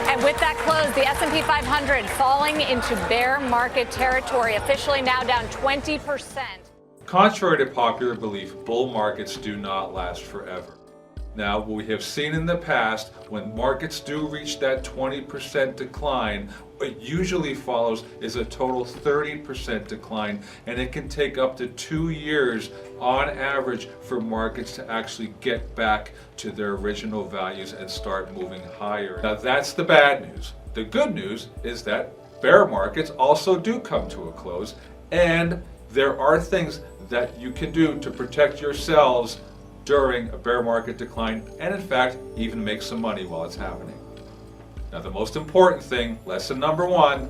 And with that close, the S&P 500 falling into bear market territory, officially now down 20%. Contrary to popular belief, bull markets do not last forever. Now, what we have seen in the past, when markets do reach that 20% decline, what usually follows is a total 30% decline, and it can take up to 2 years on average for markets to actually get back to their original values and start moving higher. Now, that's the bad news. The good news is that bear markets also do come to a close, and there are things that you can do to protect yourselves during a bear market decline, and in fact, even make some money while it's happening. Now, the most important thing, lesson number 1,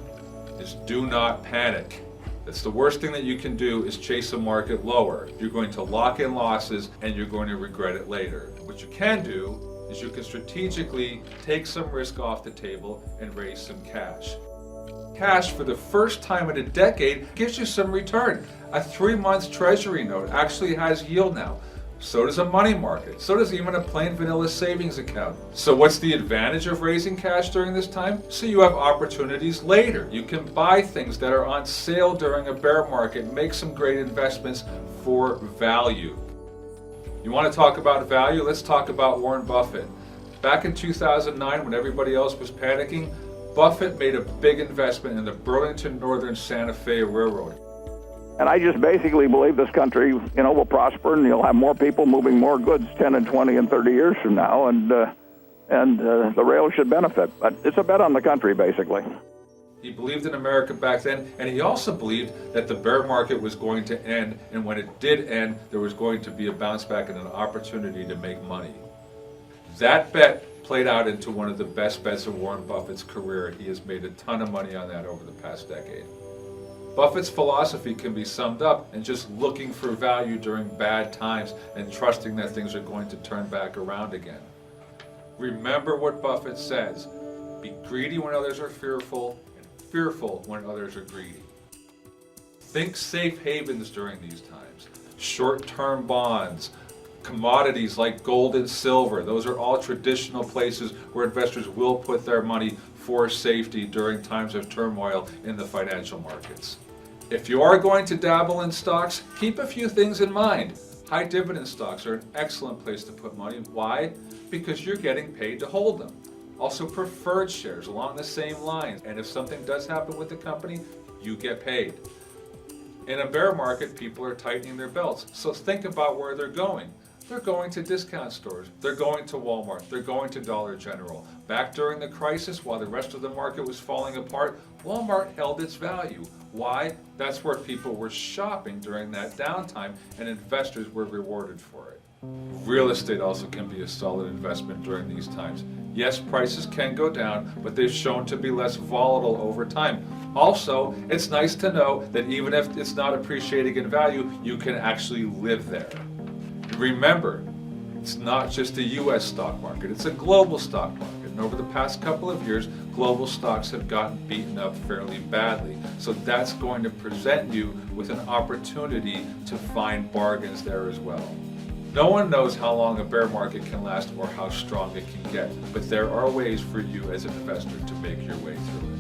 is do not panic. That's the worst thing that you can do, is chase a market lower. You're going to lock in losses and you're going to regret it later. What you can do is you can strategically take some risk off the table and raise some cash. Cash, for the first time in a decade, gives you some return. A 3-month treasury note actually has yield now. So does a money market. So does even a plain vanilla savings account. So what's the advantage of raising cash during this time? So you have opportunities later. You can buy things that are on sale during a bear market, make some great investments for value. You want to talk about value? Let's talk about Warren Buffett. Back in 2009, when everybody else was panicking, Buffett made a big investment in the Burlington Northern Santa Fe Railroad. And I just basically believe this country, will prosper, and you'll have more people moving more goods 10 and 20 and 30 years from now, and the rail should benefit. But it's a bet on the country, basically. He believed in America back then, and he also believed that the bear market was going to end, and when it did end, there was going to be a bounce back and an opportunity to make money. That bet played out into one of the best bets of Warren Buffett's career. He has made a ton of money on that over the past decade. Buffett's philosophy can be summed up in just looking for value during bad times and trusting that things are going to turn back around again. Remember what Buffett says: be greedy when others are fearful, and fearful when others are greedy. Think safe havens during these times. Short-term bonds, commodities like gold and silver, those are all traditional places where investors will put their money for safety during times of turmoil in the financial markets. If you are going to dabble in stocks, keep a few things in mind. High dividend stocks are an excellent place to put money. Why? Because you're getting paid to hold them. Also, preferred shares along the same lines. And if something does happen with the company, you get paid. In a bear market, people are tightening their belts. So think about where they're going. They're going to discount stores. They're going to Walmart. They're going to Dollar General. Back during the crisis, while the rest of the market was falling apart, Walmart held its value. Why? That's where people were shopping during that downtime, and investors were rewarded for it. Real estate also can be a solid investment during these times. Yes, prices can go down, but they've shown to be less volatile over time. Also, it's nice to know that even if it's not appreciating in value, you can actually live there. Remember, it's not just a U.S. stock market, it's a global stock market. And over the past couple of years, global stocks have gotten beaten up fairly badly. So that's going to present you with an opportunity to find bargains there as well. No one knows how long a bear market can last or how strong it can get, but there are ways for you as an investor to make your way through it.